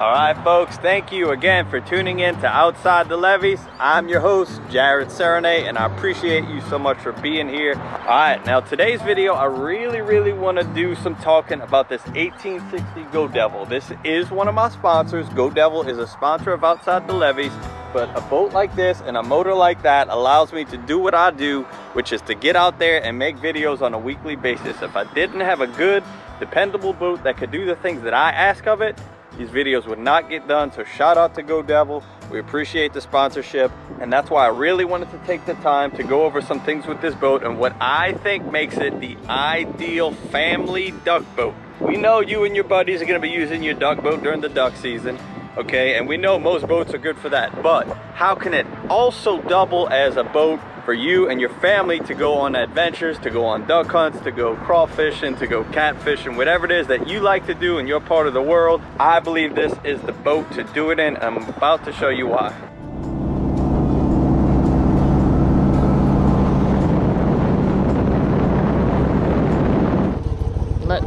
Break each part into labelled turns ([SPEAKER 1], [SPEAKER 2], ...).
[SPEAKER 1] All right, folks, thank you again for tuning in to Outside the Levees. I'm your host, Jared Serenay, and I appreciate you so much for being here. All right, now today's video, I really want to do some talking about this 1860 GoDevil. This is one of my sponsors. GoDevil is a sponsor of Outside the Levees, but a boat like this and a motor like that allows me to do what I do, which is to get out there and make videos on a weekly basis. If I didn't have a good, dependable boat that could do the things that I ask of it, these videos would not get done. So shout out to GoDevil. We appreciate the sponsorship, and that's why I really wanted to take the time to go over some things with this boat and what I think makes it the ideal family duck boat. We know you and your buddies are going to be using your duck boat during the duck season, okay, and we know most boats are good for that, but how can it also double as a boat for you and your family to go on adventures, to go on duck hunts, to go crawfishing, to go catfishing, whatever it is that you like to do in your part of the world? I believe this is the boat to do it in, and I'm about to show you why.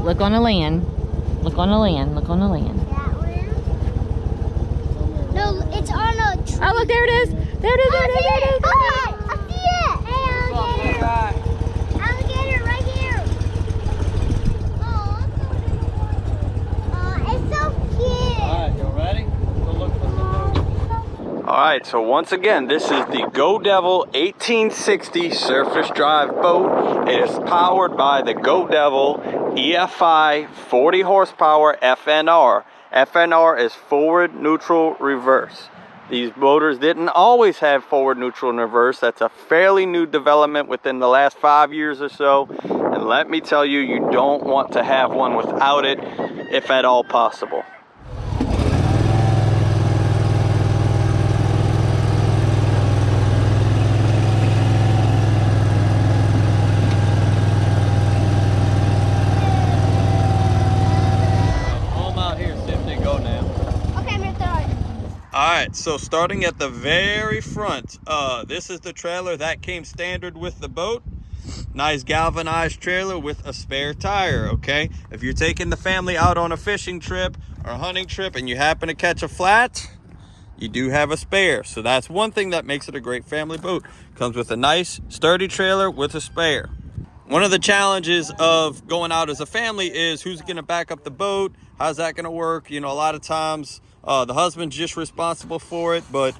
[SPEAKER 2] Look on the land. Look on the land. Look on the land.
[SPEAKER 3] That one? No, it's on a tree.
[SPEAKER 2] Oh, look, there it is. There it is. There it is. There it is.
[SPEAKER 3] Oh, I see it. Hey, alligator. Alligator right here. Oh, it's so cute.
[SPEAKER 1] All right, you ready? Go look for some boats. All right, so once again, this is the GoDevil 1860 surface drive boat. It is powered by the GoDevil EFI 40 horsepower FNR. FNR is forward, neutral, reverse. These motors didn't always have forward, neutral, and reverse. That's a fairly new development within the last 5 years or so. And let me tell you, you don't want to have one without it, if at all possible. Alright, so starting at the very front, this is the trailer that came standard with the boat. Nice galvanized trailer with a spare tire, okay? If you're taking the family out on a fishing trip or a hunting trip and you happen to catch a flat, you do have a spare. So that's one thing that makes it a great family boat. Comes with a nice sturdy trailer with a spare. One of the challenges of going out as a family is who's going to back up the boat? How's that going to work? You know, a lot of times the husband's just responsible for it, but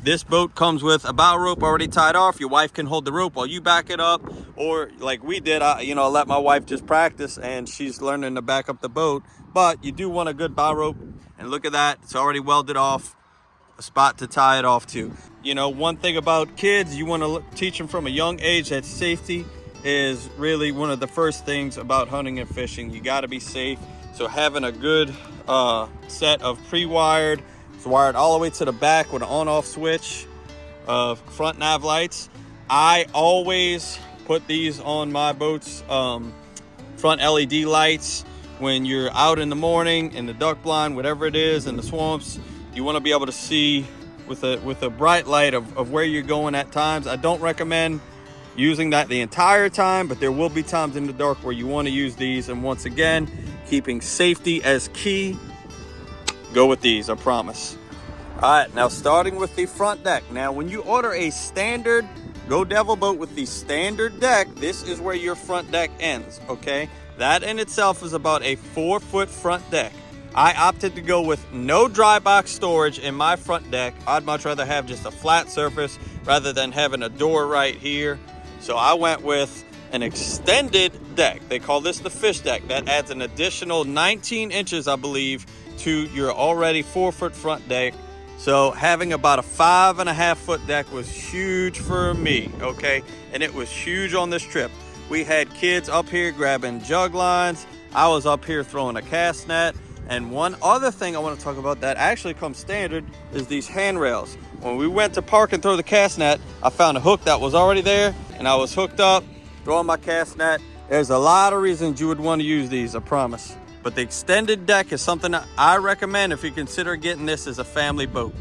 [SPEAKER 1] this boat comes with a bow rope already tied off. Your wife can hold the rope while you back it up, or like we did, I let my wife just practice and she's learning to back up the boat. But you do want a good bow rope, and look at that, it's already welded off, a spot to tie it off to. You know, one thing about kids, you want to teach them from a young age that safety is really one of the first things about hunting and fishing. You got to be safe. So having a good set of pre-wired, it's wired all the way to the back with an on-off switch of front nav lights. I always put these on my boats, front LED lights. When you're out in the morning in the duck blind, whatever it is, in the swamps, you want to be able to see with a bright light of where you're going at times. I don't recommend using that the entire time, but there will be times in the dark where you want to use these. And once again, keeping safety as key, go with these, I promise. All right, now starting with the front deck. Now, when you order a standard GoDevil boat with the standard deck, this is where your front deck ends, okay? That in itself is about a 4-foot front deck. I opted to go with no dry box storage in my front deck. I'd much rather have just a flat surface rather than having a door right here. So I went with an extended deck. They call this the fish deck. That adds an additional 19 inches, I believe, to your already 4-foot front deck. So having about a 5.5-foot deck was huge for me, okay? And it was huge on this trip. We had kids up here grabbing jug lines. I was up here throwing a cast net. And one other thing I want to talk about that actually comes standard is these handrails. When we went to park and throw the cast net, I found a hook that was already there, and I was hooked up, throwing my cast net. There's a lot of reasons you would want to use these, I promise. But the extended deck is something that I recommend if you consider getting this as a family boat.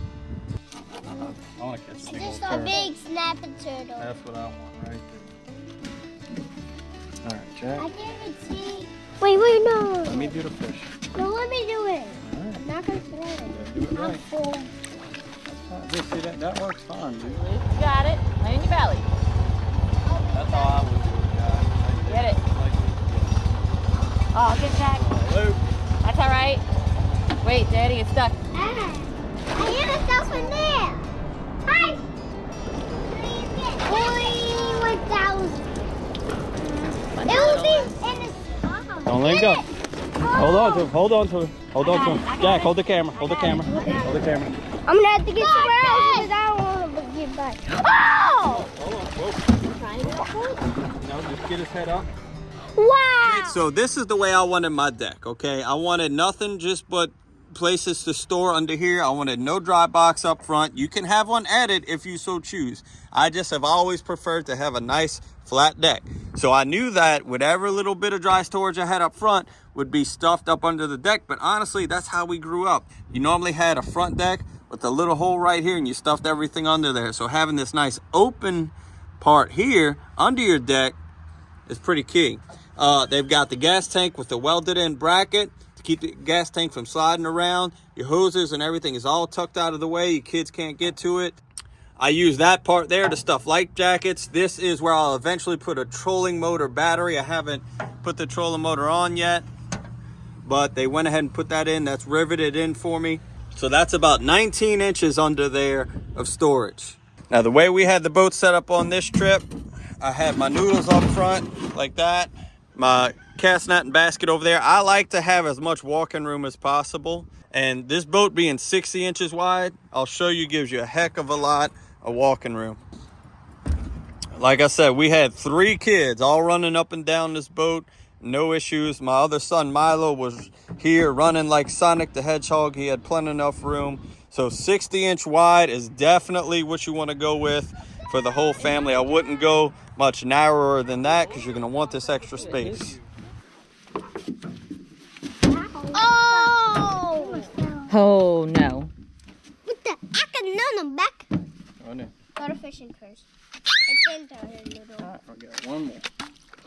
[SPEAKER 3] I want to catch a big old turtle. Just a big snapping turtle.
[SPEAKER 1] That's what I want right there. All right, Jack.
[SPEAKER 3] I can't even see. Wait, no.
[SPEAKER 1] Let me do the fish.
[SPEAKER 3] No, let me do it.
[SPEAKER 1] All right.
[SPEAKER 3] not gonna throw it.
[SPEAKER 4] Do it
[SPEAKER 3] I'm
[SPEAKER 4] right.
[SPEAKER 3] full.
[SPEAKER 4] Just see that works fine, dude.
[SPEAKER 2] You got it. Right in your belly.
[SPEAKER 4] That's how I would do it, guys.
[SPEAKER 2] Get it. Oh, good Jack. That's all right. Wait, Daddy, it's stuck.
[SPEAKER 3] I hear myself in there. Hi. 41,000. It will be in the
[SPEAKER 4] Don't let go. Hold on to him. Hold on to him. Hold on to him. Jack, hold the camera. Hold the camera. Hold the camera.
[SPEAKER 3] I'm gonna have to get somewhere else because I don't want to get back. Oh!
[SPEAKER 4] Hold on. Whoa. No, just get his head up.
[SPEAKER 3] Wow!
[SPEAKER 1] So this is the way I wanted my deck, okay? I wanted nothing just but places to store under here. I wanted no dry box up front. You can have one added if you so choose. I just have always preferred to have a nice flat deck. So I knew that whatever little bit of dry storage I had up front would be stuffed up under the deck. But honestly, that's how we grew up. You normally had a front deck with a little hole right here and you stuffed everything under there. So having this nice open part here under your deck is pretty key. They've got the gas tank with the welded in bracket to keep the gas tank from sliding around. Your hoses and everything is all tucked out of the way. Your kids can't get to it. I use that part there to stuff light jackets. This is where I'll eventually put a trolling motor battery. I haven't put the trolling motor on yet, but they went ahead and put that in. That's riveted in for me. So that's about 19 inches under there of storage. Now the way we had the boat set up on this trip, I had my noodles up front like that. My cast net and basket over there. I like to have as much walking room as possible. And this boat being 60 inches wide, I'll show you, gives you a heck of a lot of walking room. Like I said, we had 3 kids all running up and down this boat. No issues. My other son, Milo, was here running like Sonic the Hedgehog. He had plenty enough room. So 60-inch wide is definitely what you want to go with for the whole family. I wouldn't go much narrower than that because you're going to want this extra space.
[SPEAKER 3] Oh!
[SPEAKER 2] Oh, no.
[SPEAKER 3] What the? I can know them back.
[SPEAKER 4] Oh, no.
[SPEAKER 3] Go to fishing first. And then noodle.
[SPEAKER 4] I got one more.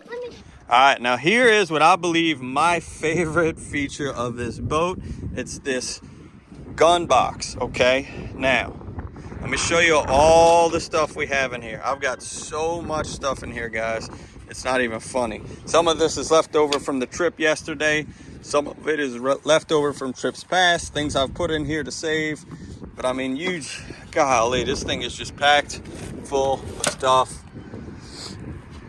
[SPEAKER 3] Let me.
[SPEAKER 1] All right, now here is what I believe my favorite feature of this boat. It's this gun box, okay? Now, let me show you all the stuff we have in here. I've got so much stuff in here, guys. It's not even funny. Some of this is left over from the trip yesterday. Some of it is left over from trips past, things I've put in here to save. But I mean, huge, golly, this thing is just packed full of stuff.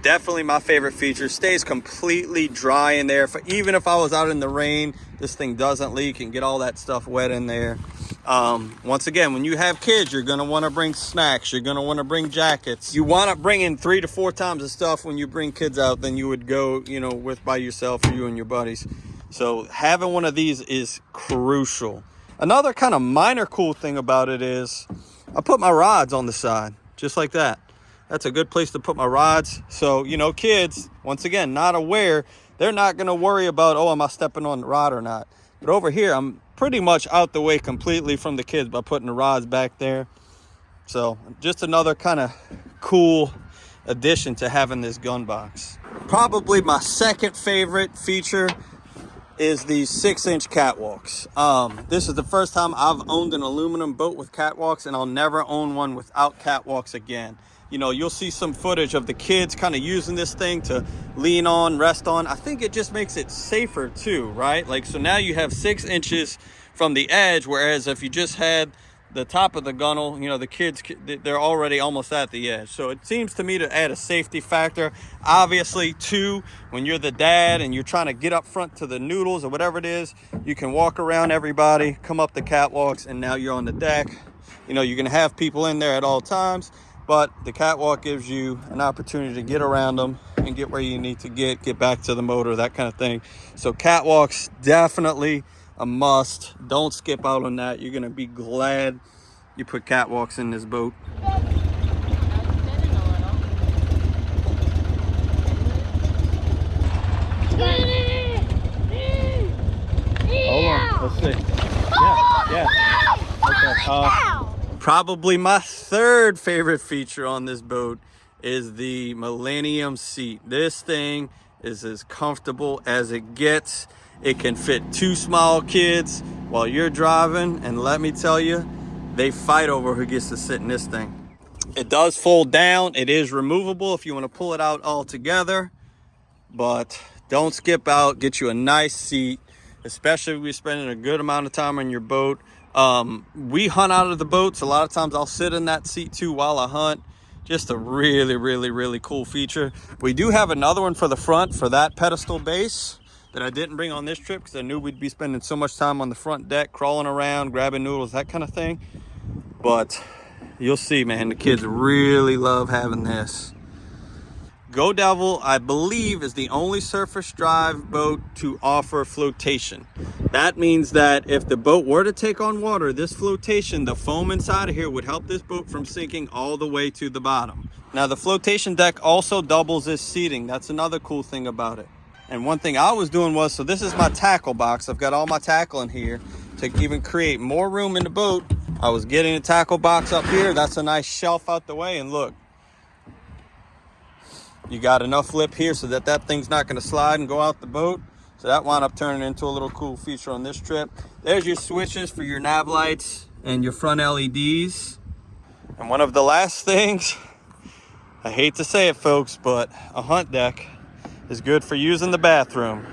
[SPEAKER 1] Definitely my favorite feature. Stays completely dry in there. Even if I was out in the rain, this thing doesn't leak and get all that stuff wet in there. Once again, when you have kids, you're going to want to bring snacks. You're going to want to bring jackets. You want to bring in 3 to 4 times the stuff when you bring kids out than you would go, you know, with by yourself or you and your buddies. So having one of these is crucial. Another kind of minor cool thing about it is I put my rods on the side, just like that. That's a good place to put my rods. So, you know, kids, once again, not aware, they're not going to worry about, oh, am I stepping on the rod or not? But over here, I'm pretty much out the way completely from the kids by putting the rods back there. So just another kind of cool addition to having this gun box. Probably my second favorite feature is these 6-inch catwalks. This is the first time I've owned an aluminum boat with catwalks, and I'll never own one without catwalks again. You know, you'll see some footage of the kids kind of using this thing to lean on, rest on. I think it just makes it safer too, right? Like, so now you have 6 inches from the edge, whereas if you just had the top of the gunnel, you know, the kids, they're already almost at the edge. So it seems to me to add a safety factor. Obviously, too, when you're the dad and you're trying to get up front to the noodles or whatever it is, you can walk around everybody, come up the catwalks, and now you're on the deck. You know, you're going to have people in there at all times, but the catwalk gives you an opportunity to get around them and get where you need to get back to the motor, that kind of thing. So catwalks, definitely a must. Don't skip out on that. You're going to be glad you put catwalks in this boat.
[SPEAKER 4] Hold on, let's see. Yeah. Okay.
[SPEAKER 1] Probably my third favorite feature on this boat is the Millennium seat. This thing is as comfortable as it gets. It can fit 2 small kids while you're driving, and let me tell you, they fight over who gets to sit in this thing. It does fold down. It is removable if you want to pull it out all together, but don't skip out. Get you a nice seat, especially if you're spending a good amount of time on your boat. We hunt out of the boats. A lot of times I'll sit in that seat too while I hunt. Just a really, really, really cool feature. We do have another one for the front for that pedestal base that I didn't bring on this trip because I knew we'd be spending so much time on the front deck, crawling around, grabbing noodles, that kind of thing. But you'll see, man, the kids really love having this. GoDevil, I believe, is the only surface drive boat to offer flotation. That means that if the boat were to take on water, this flotation, the foam inside of here, would help this boat from sinking all the way to the bottom. Now, the flotation deck also doubles as seating. That's another cool thing about it. And one thing I was doing was, so this is my tackle box. I've got all my tackle in here to even create more room in the boat. I was getting a tackle box up here. That's a nice shelf out the way, and look. You got enough lip here so that that thing's not going to slide and go out the boat. So that wound up turning into a little cool feature on this trip. There's your switches for your nav lights and your front LEDs. And one of the last things, I hate to say it, folks, but a hunt deck is good for using the bathroom.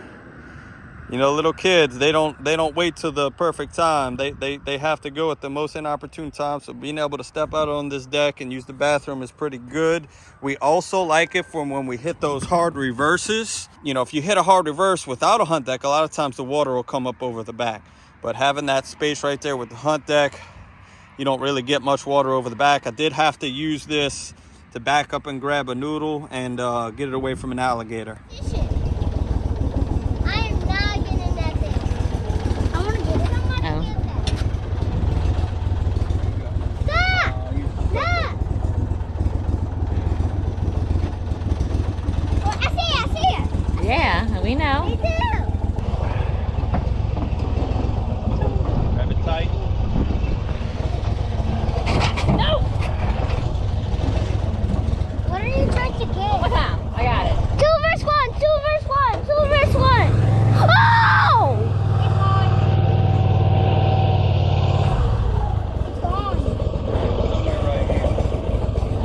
[SPEAKER 1] You know, little kids, they don't wait till the perfect time. They have to go at the most inopportune time. So being able to step out on this deck and use the bathroom is pretty good. We also like it from when we hit those hard reverses. You know, if you hit a hard reverse without a hunt deck, a lot of times the water will come up over the back. But having that space right there with the hunt deck, you don't really get much water over the back. I did have to use this to back up and grab a noodle and get it away from an alligator.
[SPEAKER 2] Yeah, we know.
[SPEAKER 3] Me too.
[SPEAKER 1] Grab it tight.
[SPEAKER 2] No!
[SPEAKER 3] What are you trying to get?
[SPEAKER 2] What time? I got it.
[SPEAKER 3] 2 verse 1, 2 verse 1, 2 verse 1. Oh! It's gone.
[SPEAKER 1] Right here.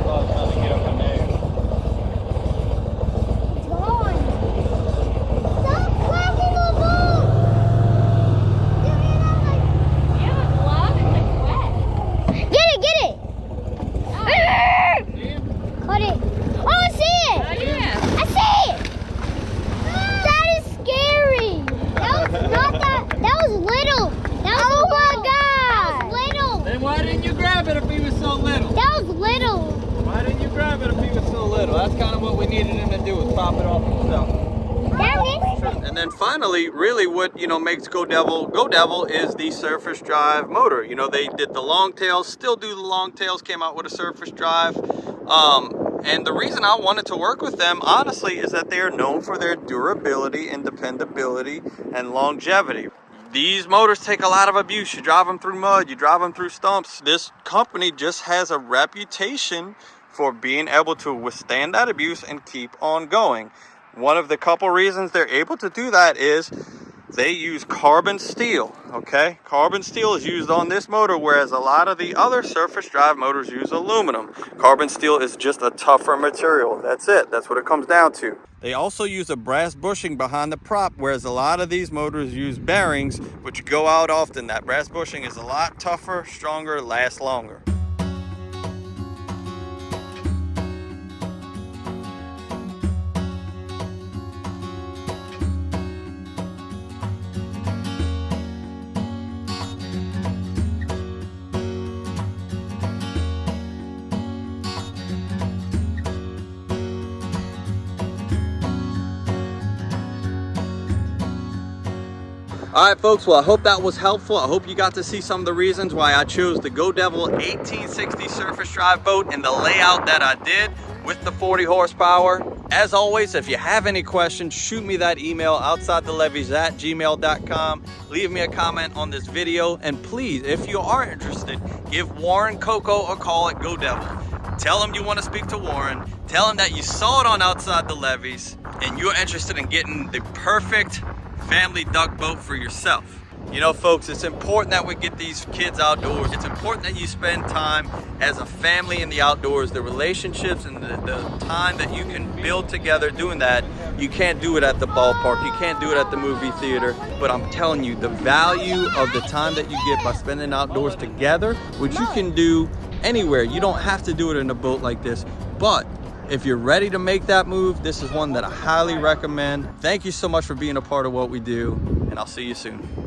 [SPEAKER 1] Oh, it's trying to get up in there.
[SPEAKER 3] It's gone. Stop clapping the boat.
[SPEAKER 2] You have a glove? It's wet.
[SPEAKER 3] Get it. Cut it. Oh, I see it.
[SPEAKER 2] Oh, yeah.
[SPEAKER 3] I see it. That is scary. That was not that. That was little. That was oh my God. That was little.
[SPEAKER 1] Then why didn't you grab it if he was so little?
[SPEAKER 3] That was little.
[SPEAKER 1] Why didn't you grab it if he was so little? That's kind of what we needed him to do, was pop it off himself.
[SPEAKER 3] That
[SPEAKER 1] And then finally, really what, you know, makes GoDevil is the surface drive motor. You know, they did the long tails, still do the long tails, came out with a surface drive. And the reason I wanted to work with them, honestly, is that they are known for their durability and dependability and longevity. These motors take a lot of abuse. You drive them through mud, you drive them through stumps. This company just has a reputation for being able to withstand that abuse and keep on going. One of the couple reasons they're able to do that is they use carbon steel, okay? Carbon steel is used on this motor, whereas a lot of the other surface drive motors use aluminum. Carbon steel is just a tougher material. That's it. That's what it comes down to. They also use a brass bushing behind the prop, whereas a lot of these motors use bearings, which go out often. That brass bushing is a lot tougher, stronger, lasts longer. All right, folks, well, I hope that was helpful. I hope you got to see some of the reasons why I chose the GoDevil 1860 surface drive boat and the layout that I did with the 40 horsepower. As always, if you have any questions, shoot me that email, outsidethelevees@gmail.com. Leave me a comment on this video. And please, if you are interested, give Warren Coco a call at GoDevil. Tell him you want to speak to Warren. Tell him that you saw it on Outside the Levees and you're interested in getting the perfect family duck boat for yourself. You know, folks, it's important that we get these kids outdoors. It's important that you spend time as a family in the outdoors. The relationships and the time that you can build together doing that, you can't do it at the ballpark. You can't do it at the movie theater. But I'm telling you, the value of the time that you get by spending outdoors together, which you can do anywhere. You don't have to do it in a boat like this. But if you're ready to make that move, this is one that I highly recommend. Thank you so much for being a part of what we do, and I'll see you soon.